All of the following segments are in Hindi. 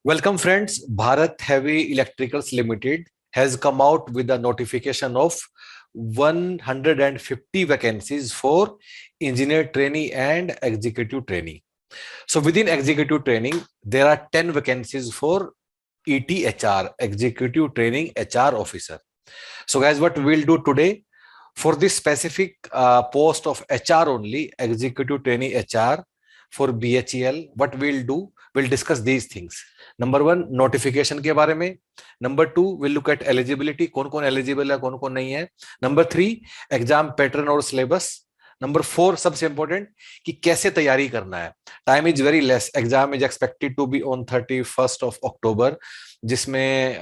Welcome friends. Bharat Heavy Electricals Limited has come out with a notification of 150 vacancies for engineer trainee and executive trainee. So within executive training, there are 10 vacancies for ETHR, Executive Training HR Officer. So guys, what we'll do today for this specific post of HR only, Executive Trainee HR for BHEL, what we'll discuss these things. Number one, notification के बारे में. Number two, will look at eligibility, कौन कौन एलिजिबल है, कौन कौन नहीं है. नंबर थ्री, एग्जाम पैटर्न और सिलेबस. नंबर फोर, सबसे इंपॉर्टेंट, कि कैसे तैयारी करना है. Time is very less. Exam is expected to be on 31st of October, जिसमें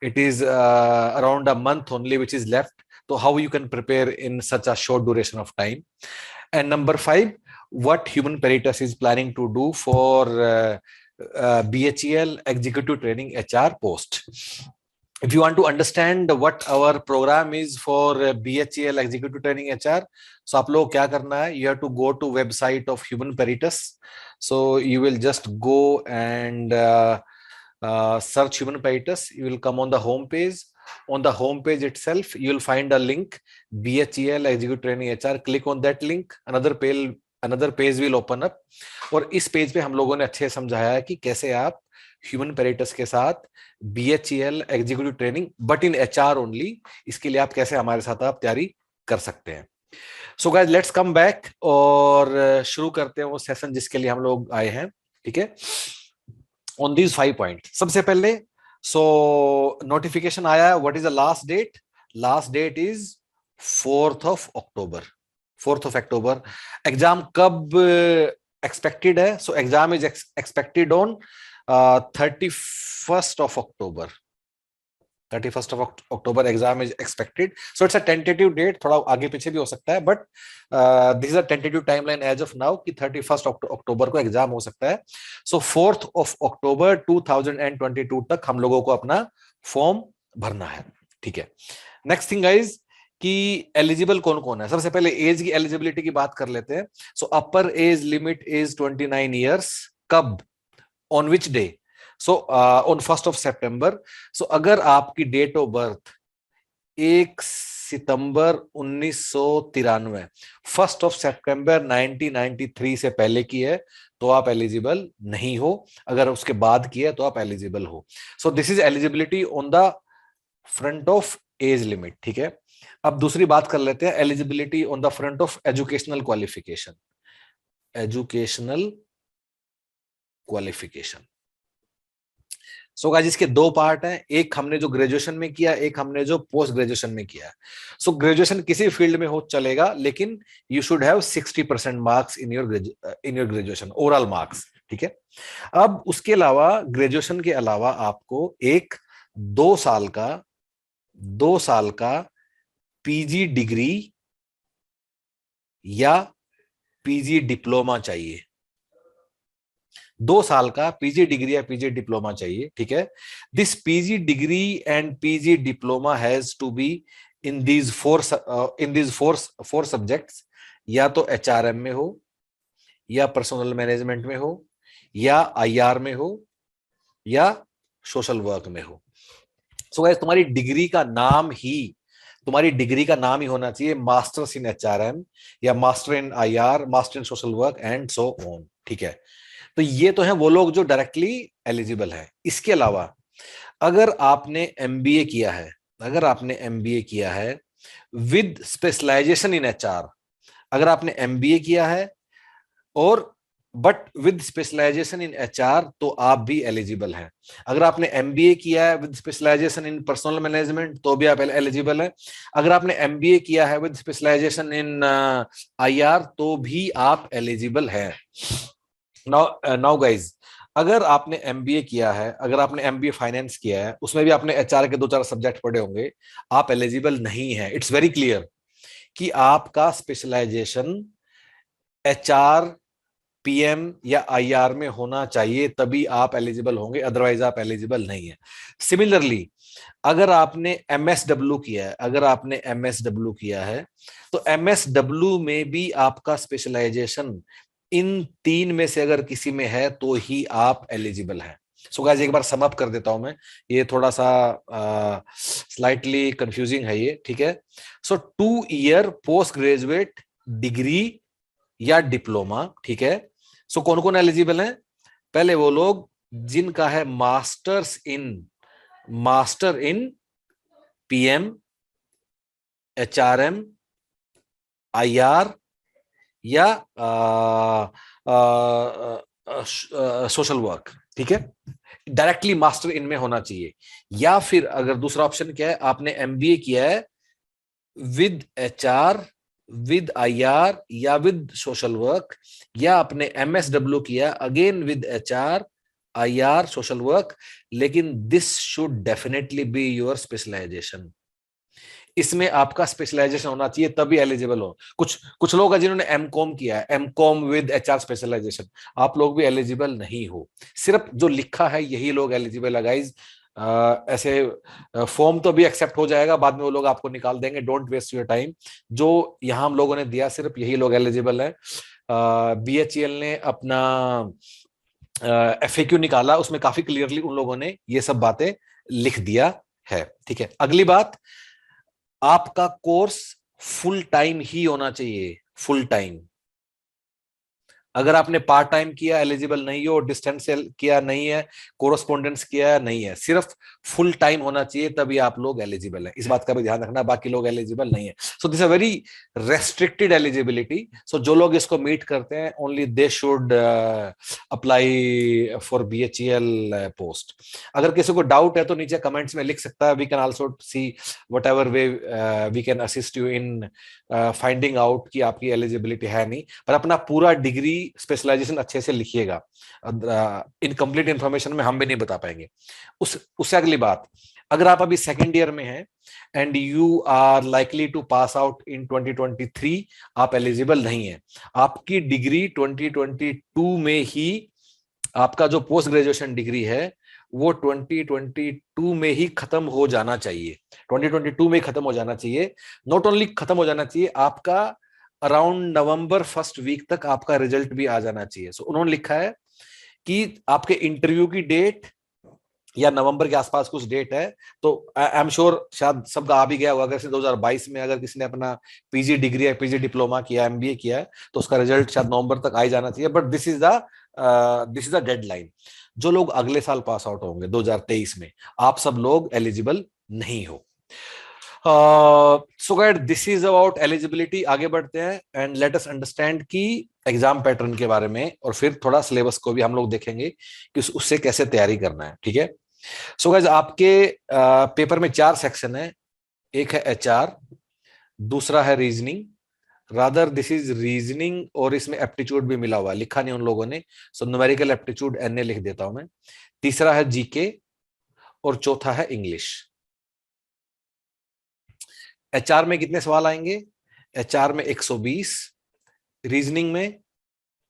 it is around a month only which is left. तो how you can prepare in such a short duration of time. And number five, what Human Peritas is planning to do for BHEL Executive Training HR post. If you want to understand what our program is for BHEL Executive Training HR, so आप लोग क्या करना है, you have to go to website of Human Peritas. So you will just go and search Human Peritas. You will come on the home page. On the home page itself, you will find a link, BHEL Executive Training HR. Click on that link. Another page will open up. और इस पेज पे हम लोगों ने अच्छे समझाया है कि कैसे आप ह्यूमन पेरिटस के साथ BHEL executive training but in HR only, इसके लिए आप कैसे हमारे साथ आप तैयारी कर सकते हैं. So guys, let's come back और शुरू करते हैं वो सेशन जिसके लिए हम लोग आए हैं. ठीक है, ऑन दीज 5 पॉइंट. सबसे पहले, सो नोटिफिकेशन आया. What is the last date? Last date is 4th of October. 4th of October. Exam कब एक्सपेक्टेड है? So exam is expected on 31st of October. 31st of October exam is expected. So it's a tentative date. थोड़ा आगे पीछे भी हो सकता है, but this is a tentative timeline as of now कि 31st October को एग्जाम हो सकता है. सो 4th of October 2022 तक हम लोगों को अपना फॉर्म भरना है. ठीक है. नेक्स्ट थिंग गाइज, कि एलिजिबल कौन कौन है. सबसे पहले एज की एलिजिबिलिटी की बात कर लेते हैं. So upper age limit is 29 years. कब? On which day? So on 1st of September. So अगर आपकी डेट ऑफ बर्थ 1 सितंबर 1993, 1st of September 1993 से पहले की है तो आप एलिजिबल नहीं हो. अगर उसके बाद की है तो आप एलिजिबल हो. सो this is eligibility on the front of age limit. ठीक है. अब दूसरी बात कर लेते हैं, eligibility on the front of educational qualification. Educational qualification. So guys, इसके दो पार्ट हैं. एक हमने जो ग्रेजुएशन में किया, एक हमने जो पोस्ट ग्रेजुएशन में किया. सो ग्रेजुएशन किसी फील्ड में हो चलेगा, लेकिन you should have 60% marks in your graduation, overall marks. ठीक है. अब उसके अलावा, ग्रेजुएशन के अलावा आपको एक 2 साल का पीजी डिग्री या पीजी डिप्लोमा चाहिए. 2 साल का पीजी डिग्री या पीजी डिप्लोमा चाहिए. ठीक है. This PG degree and PG diploma has to be in these four subjects. या तो HRM में हो, या पर्सनल मैनेजमेंट में हो, या IR में हो, या सोशल वर्क में हो. सो गाइस, तुम्हारी डिग्री का नाम ही होना चाहिए मास्टर्स इन HRM, या master in IR, master in social work and so on. ठीक है. तो ये तो है वो लोग जो डायरेक्टली एलिजिबल है. इसके अलावा अगर आपने MBA किया है विद स्पेशलाइजेशन इन HR, अगर आपने MBA किया है और but with specialization in HR, तो आप भी एलिजिबल हैं. अगर आपने MBA किया है with specialization in personal management, तो भी आप एलिजिबल हैं. अगर आपने MBA किया है विद स्पेशलाइजेशन इन IR, तो भी आप एलिजिबल हैं. नाउ गाइज, अगर आपने MBA किया है, अगर आपने MBA फाइनेंस किया है, उसमें भी आपने HR के 2-4 सब्जेक्ट पढ़े होंगे, आप एलिजिबल नहीं है. इट्स वेरी क्लियर कि आपका स्पेशलाइजेशन HR, PM या IR में होना चाहिए, तभी आप एलिजिबल होंगे, अदरवाइज आप एलिजिबल नहीं है. सिमिलरली, अगर आपने MSW किया है, तो MSW में भी आपका स्पेशलाइजेशन इन 3 में से अगर किसी में है तो ही आप एलिजिबल हैं. सो गाइस एक बार सम अप कर देता हूं मैं, ये थोड़ा सा स्लाइटली कंफ्यूजिंग है ये, ठीक है। सो 2 ईयर पोस्ट ग्रेजुएट डिग्री या डिप्लोमा, ठीक है। सो कौन कौन एलिजिबल है? पहले वो लोग जिनका है master in PM, HRM, IR या सोशल वर्क, ठीक है। डायरेक्टली मास्टर इनमें होना चाहिए। या फिर अगर दूसरा ऑप्शन क्या है, आपने एमबीए किया है विद एचआर, विद आईआर या विद सोशल वर्क, या आपने एमएसडब्ल्यू किया again with HR, IR, social work, लेकिन this should definitely be your specialization. इसमें आपका स्पेशलाइजेशन होना चाहिए तभी एलिजिबल हो। कुछ कुछ लोग हैं जिन्होंने एमकॉम किया है, एमकॉम विद एचआर स्पेशलाइजेशन, आप लोग भी एलिजिबल नहीं हो। सिर्फ जो लिखा है यही लोग एलिजिबल है गाइज। ऐसे फॉर्म तो भी एक्सेप्ट हो जाएगा, बाद में वो लोग आपको निकाल देंगे, डोंट वेस्ट योर टाइम। जो यहाँ हम लोगों ने दिया सिर्फ यही लोग एलिजिबल है। बीएचईएल ने अपना एफएक्यू निकाला, उसमें काफी क्लियरली उन लोगों ने ये सब बातें लिख दिया है, ठीक है। अगली बात, आपका कोर्स फुल टाइम ही होना चाहिए, फुल टाइम। अगर आपने पार्ट टाइम किया एलिजिबल नहीं हो, डिस्टेंस से किया नहीं है, कोरोस्पोंडेंस किया नहीं है, सिर्फ फुल टाइम होना चाहिए तभी आप लोग एलिजिबल है। इस बात का भी ध्यान रखना, बाकी लोग एलिजिबल नहीं है। So this a very restricted eligibility. So जो लोग इसको मीट करते हैं only they should apply for BHEL post. अगर किसी को डाउट है तो नीचे कमेंट्स में लिख सकता है, we can also see whatever way we can assist you in finding out कि आपकी एलिजिबिलिटी है नहीं। पर अपना पूरा डिग्री स्पेशलाइजेशन अच्छे से लिखिएगा, इनकम्प्लीट इंफॉर्मेशन में हम भी नहीं बता पाएंगे। उससे अगली बात, अगर आप अभी सेकेंड ईयर में हैं and you are likely to pass out in 2023, आप एलिजिबल नहीं है। आपकी डिग्री 2022 में ही, आपका जो पोस्ट ग्रेजुएशन डिग्री है वो 2022 में ही खत्म हो जाना चाहिए। 2022 में ही खत्म हो जाना चाहिए। नॉट ओनली खत्म हो जाना चाहिए, आपका अराउंड नवंबर फर्स्ट वीक तक आपका रिजल्ट भी आ जाना चाहिए। सो उन्होंने लिखा है कि आपके इंटरव्यू की डेट या नवंबर के आसपास कुछ डेट है, तो आई एम श्योर शायद सबका आ भी गया होगा। अगर 2022 में अगर किसी ने अपना पीजी डिग्री या पीजी डिप्लोमा किया, एमबीए किया है, तो उसका रिजल्ट शायद नवंबर तक आ ही जाना चाहिए। But this is the deadline. जो लोग अगले साल पास आउट होंगे 2023 में, आप सब लोग एलिजिबल नहीं हो। So guys, this is about eligibility. आगे बढ़ते हैं एंड लेट अस अंडरस्टैंड की एग्जाम पैटर्न के बारे में, और फिर थोड़ा सिलेबस को भी हम लोग देखेंगे कि उससे कैसे तैयारी करना है, ठीक है। सो गाइज, आपके पेपर में 4 सेक्शन है। एक है एचआर, दूसरा है reasoning, rather this is reasoning और इसमें एप्टीट्यूड भी मिला हुआ है, लिखा नहीं उन लोगों ने। सो न्यूमेरिकल एप्टीट्यूड एनए लिख देता हूं मैं। तीसरा है जीके और चौथा है इंग्लिश। एचआर में कितने सवाल आएंगे? एचआर में 120, रीजनिंग में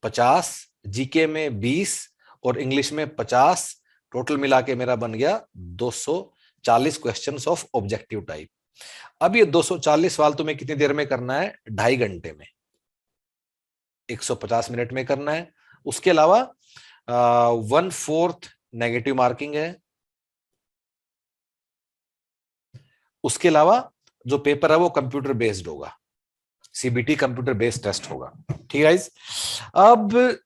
50, जीके में 20 और इंग्लिश में 50। टोटल मिला के मेरा बन गया 240 क्वेश्चंस ऑफ ऑब्जेक्टिव टाइप। अब ये 240 सवाल तुम्हें कितनी देर में करना है? 2.5 घंटे में, 150 मिनट में करना है। उसके अलावा 1/4 नेगेटिव मार्किंग है। उसके अलावा जो पेपर है वो कंप्यूटर बेस्ड होगा, सीबीटी कंप्यूटर बेस्ड टेस्ट होगा, ठीक है। अब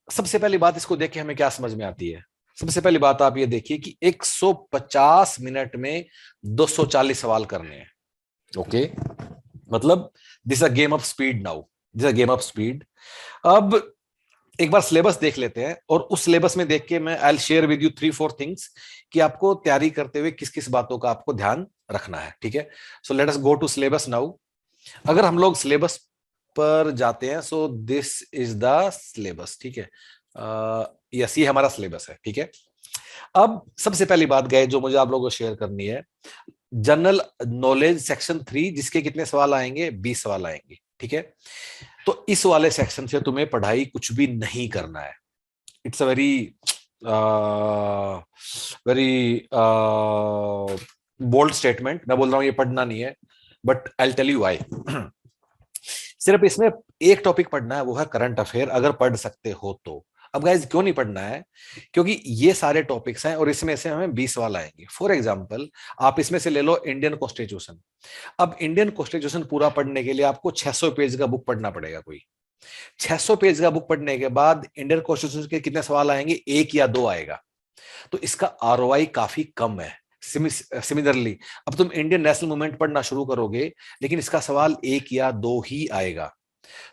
सबसे पहली बात, इसको देख के हमें क्या समझ में आती है? सबसे पहली बात आप ये देखिए कि 150 मिनट में 240 सवाल करने हैं, ओके। मतलब this a game of speed now, this a game of speed. अब एक बार सिलेबस देख लेते हैं, और उस सिलेबस में देख के मैं I will share with you 3-4 things कि आपको तैयारी करते हुए किस किस बातों का आपको ध्यान रखना है, ठीक है। So let us go to syllabus now. अगर हम लोग सिलेबस पर जाते हैं, so this is the syllabus, ठीक है। यस, ये हमारा सिलेबस है, ठीक है। अब सबसे पहली बात गए जो मुझे आप लोगों को शेयर करनी है, जनरल नॉलेज सेक्शन 3, जिसके कितने सवाल आएंगे? 20 सवाल आएंगे, ठीक है। तो इस वाले सेक्शन से तुम्हें पढ़ाई कुछ भी नहीं करना है। It's a very very bold statement. मैं बोल रहा हूं ये पढ़ना नहीं है, but I tell you why. सिर्फ इसमें एक टॉपिक पढ़ना है, वो है करंट अफेयर, अगर पढ़ सकते हो तो। अब गाइज क्यों नहीं पढ़ना है? क्योंकि ये सारे टॉपिक्स हैं और इसमें से हमें 20 सवाल आएंगे। फॉर एग्जाम्पल आप इसमें से ले लो इंडियन कॉन्स्टिट्यूशन। अब इंडियन कॉन्स्टिट्यूशन पूरा पढ़ने के लिए आपको 600 पेज का बुक पढ़ना पड़ेगा। कोई 600 पेज का बुक पढ़ने के बाद इंडियन कॉन्स्टिट्यूशन के कितने सवाल आएंगे? एक या दो आएगा। तो इसका आरओआई काफी कम है। सिमिलरली अब तुम इंडियन नेशनल मूवमेंट पढ़ना शुरू करोगे, लेकिन इसका सवाल एक या दो ही आएगा।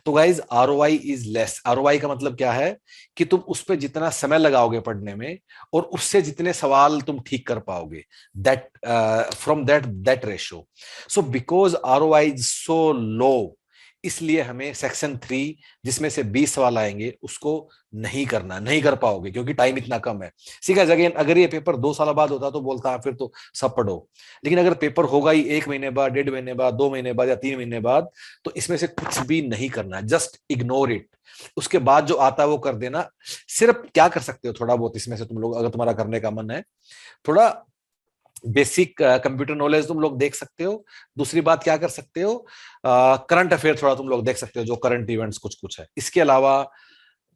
तो guys ROI is less. ROI का मतलब क्या है कि तुम उस पर जितना समय लगाओगे पढ़ने में और उससे जितने सवाल तुम ठीक कर पाओगे, that from that ratio. So because ROI is so low, इसलिए हमें सेक्शन 3 जिसमें से 20 सवाल आएंगे उसको नहीं करना, नहीं कर पाओगे क्योंकि टाइम इतना कम है। सीखा जगह अगर ये पेपर 2 साल बाद होता तो बोलता फिर तो सब पढ़ो, लेकिन अगर पेपर होगा ही 1 महीने बाद, 1.5 महीने बाद, 2 महीने बाद या 3 महीने बाद, तो इसमें से कुछ भी नहीं करना है, जस्ट इग्नोर इट। उसके बाद जो आता है वो कर देना। सिर्फ क्या कर सकते हो थोड़ा बहुत इसमें से तुम लोग, अगर तुम्हारा करने का मन है, थोड़ा बेसिक कंप्यूटर नॉलेज तुम लोग देख सकते हो। दूसरी बात क्या कर सकते हो, करंट अफेयर थोड़ा तुम लोग देख सकते हो, जो करंट इवेंट्स कुछ कुछ है। इसके अलावा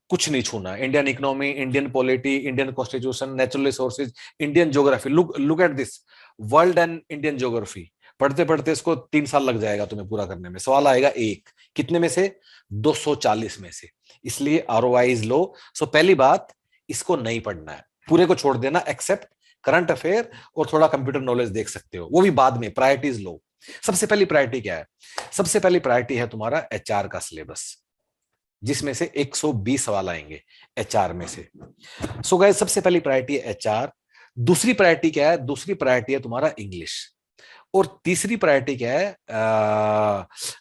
कुछ नहीं छूना। Indian economy, Indian polity, Indian constitution, natural resources, Indian geography. Look at this, world and Indian geography. पढ़ते पढ़ते इसको 3 साल लग जाएगा तुम्हें पूरा करने में। सवाल आएगा एक, कितने में से? 240 में से। इसलिए आरओआई इज लो। सो पहली बात, इसको नहीं पढ़ना है, पूरे को छोड़ देना, एक्सेप्ट करंट अफेयर और थोड़ा कंप्यूटर नॉलेज देख सकते हो, वो भी बाद में। प्रायोरिटीज लो। सबसे पहली प्रायोरिटी क्या है? सबसे पहली प्रायोरिटी है तुम्हारा एचआर का सिलेबस, जिसमें से 120 सवाल आएंगे एचआर में से। सो गाइस सबसे पहली प्रायोरिटी है एचआर। दूसरी प्रायोरिटी क्या है? दूसरी प्रायोरिटी है तुम्हारा इंग्लिश। और तीसरी प्रायोरिटी क्या है?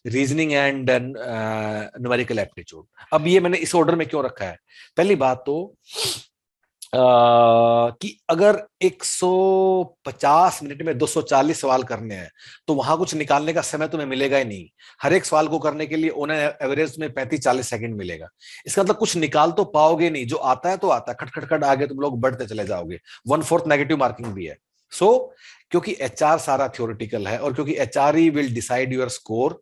Reasoning and numerical aptitude. अब ये मैंने इस ऑर्डर में क्यों रखा है? पहली बात तो कि अगर 150 मिनट में 240 सवाल करने हैं तो वहां कुछ निकालने का समय तुम्हें मिलेगा ही नहीं। हर एक सवाल को करने के लिए ऑन एवरेज तुम्हें 35-40 सेकंड मिलेगा। इसका मतलब कुछ निकाल तो पाओगे नहीं, जो आता है तो आता है, खट खट खट आगे तुम लोग बढ़ते चले जाओगे। 1/4 नेगेटिव मार्किंग भी है। क्योंकि एचआर सारा थ्योरेटिकल है और क्योंकि HR he will decide your score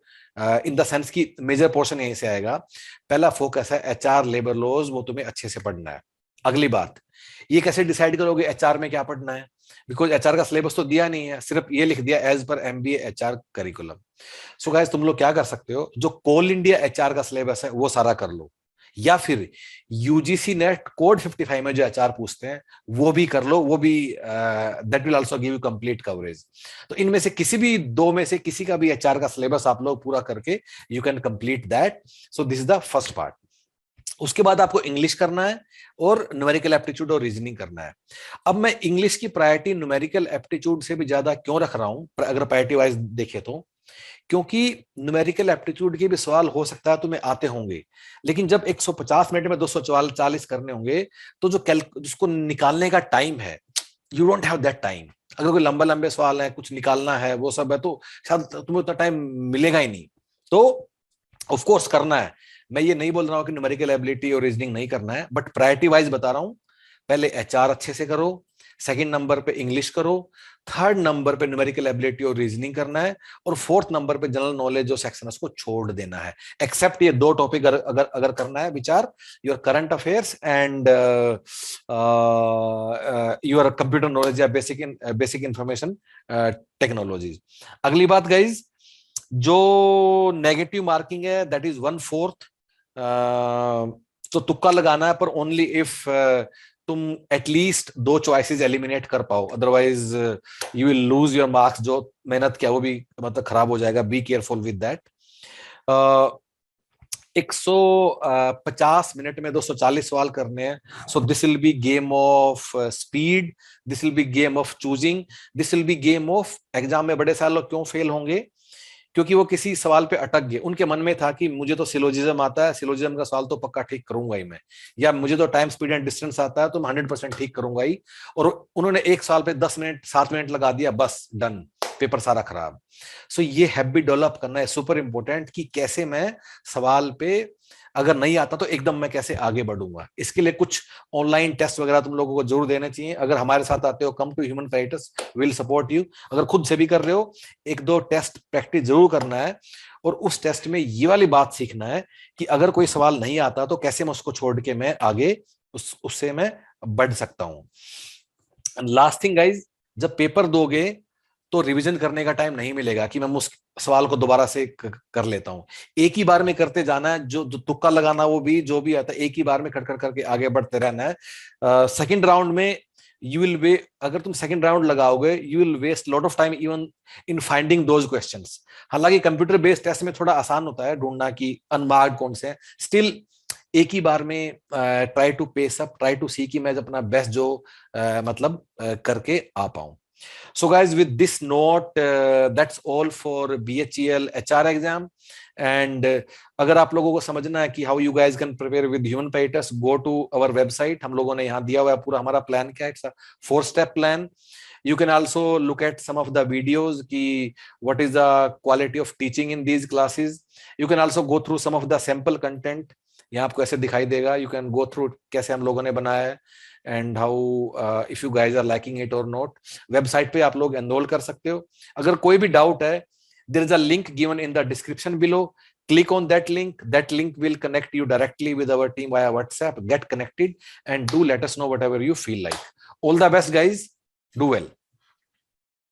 in the sense की मेजर पोर्शन यहीं से आएगा। पहला फोकस है एचआर, लेबर लॉज, वो तुम्हें अच्छे से पढ़ना है। अगली बात, ये कैसे डिसाइड करोगे एचआर में क्या पढ़ना है? बिकॉज एचआर का सिलेबस तो दिया नहीं है, सिर्फ ये लिख दिया एज पर MBA HR curriculum. So guys तुम लोग क्या कर सकते हो, जो कोल इंडिया एचआर का सिलेबस है वो सारा कर लो, या फिर यूजीसी नेट कोड 55 में जो एचआर पूछते हैं वो भी कर लो। वो भी that will also give you complete coverage. तो इनमें से किसी भी दो में से किसी का भी एचआर का सिलेबस आप लोग पूरा करके you can complete that. So this is the first part. उसके बाद आपको इंग्लिश करना है और न्यूमेरिकल एप्टीट्यूड और रीजनिंग करना है। अब मैं इंग्लिश की प्रायोरिटी न्यूमेरिकल एप्टीट्यूड से भी ज्यादा क्यों रख रहा हूं अगर प्रायोरिटी वाइज देखे तो? क्योंकि न्यूमेरिकल एप्टीट्यूड के भी सवाल हो सकता है तुम्हें आते होंगे, लेकिन जब 150 मिनट में 240 करने होंगे तो जो जिसको निकालने का टाइम है, you don't have that time. अगर कोई लंबे लंबे सवाल है, कुछ निकालना है, वो सब है, तो शायद तुम्हें उतना टाइम मिलेगा ही नहीं। तो ऑफ कोर्स करना है। मैं ये नहीं बोल रहा हूं कि न्यूमेरिकल एबिलिटी और रीजनिंग नहीं करना है, बट प्रायोरिटी वाइज बता रहा हूं। पहले एचआर अच्छे से करो, सेकंड नंबर पे इंग्लिश करो, थर्ड नंबर पे न्यूमेरिकल एबिलिटी और रीजनिंग करना है, और फोर्थ नंबर पे जनरल नॉलेज जो सेक्शन है उसको छोड़ देना है। एक्सेप्ट ये दो टॉपिक अगर अगर करना है, विचार your current affairs and your computer knowledge या बेसिक इंफॉर्मेशन टेक्नोलॉजीज। अगली बात गाइज, जो नेगेटिव मार्किंग है दैट इज 1/4। तो तुक्का लगाना है, पर ओनली इफ तुम एटलीस्ट 2 चॉइसेस एलिमिनेट कर पाओ, otherwise you will lose your marks. जो मेहनत किया वो भी मतलब खराब हो जाएगा। Be careful with that. 150 minute में 240 सवाल करने हैं। So this will be game of speed, this will be game of choosing, this will be game of exam में बड़े सारे लोग क्यों फेल होंगे? क्योंकि वो किसी सवाल पे अटक गए। उनके मन में था कि मुझे तो सिलोजिज्म आता है, सिलोजिज्म का सवाल तो पक्का ठीक करूंगा ही मैं, या मुझे तो टाइम स्पीड एंड डिस्टेंस आता है तो मैं 100% ठीक करूंगा ही। और उन्होंने एक सवाल पे 10 मिनट 7 मिनट लगा दिया, बस डन, पेपर सारा खराब। सो ये हैबिट डेवलप करना है, सुपर इंपॉर्टेंट, कि कैसे मैं सवाल पे अगर नहीं आता तो एकदम मैं कैसे आगे बढ़ूंगा। इसके लिए कुछ ऑनलाइन टेस्ट वगैरह तुम लोगों को जरूर देने चाहिए। अगर हमारे साथ आते हो, come to human fighters, will support you. अगर खुद से भी कर रहे हो, 1-2 टेस्ट प्रैक्टिस जरूर करना है। और उस टेस्ट में ये वाली बात सीखना है कि अगर कोई सवाल नहीं आता तो कैसे मैं उसको छोड़ के मैं आगे उससे मैं बढ़ सकता हूँ। लास्ट थिंग गाइज, जब पेपर दोगे तो रिवीजन करने का टाइम नहीं मिलेगा कि मैं उस सवाल को दोबारा से कर लेता हूँ। एक ही बार में करते जाना है, जो तुक्का लगाना वो भी, जो भी आता है एक ही बार में कर करके आगे बढ़ते रहना है। सेकंड राउंड में यू विल वे, अगर तुम सेकंड राउंड लगाओगे you will waste lot of time even in finding those questions. हालांकि कंप्यूटर बेस्ड टेस्ट में थोड़ा आसान होता है ढूंढना कि अनमार्क्ड कौन से हैं, स्टिल एक ही बार में try to pace up, try to see कि मैं अपना बेस्ट जो मतलब करके आ पाऊं। So guys, with this note, that's all for BHEL HR exam. And अगर आप लोगों को समझना है कि how you guys can prepare with human PyTest, go to our website. हम लोगों ने यहाँ दिया हुआ है पूरा हमारा प्लान क्या है, it's a 4-step plan. You can also look at some of the videos कि what is the quality of teaching in these classes. You can also go through some of the sample content. यहाँ आपको ऐसे दिखाई देगा, you can go through कैसे हम लोगों ने बनाया है and how if you guys are liking it or not. Website पे आप लोग एनरोल कर सकते हो। अगर कोई भी डाउट है, there is a link given in the description below. Click on that link. That link will connect you directly with our team via WhatsApp. Get connected and do let us know whatever you feel like. All the best, guys. Do well.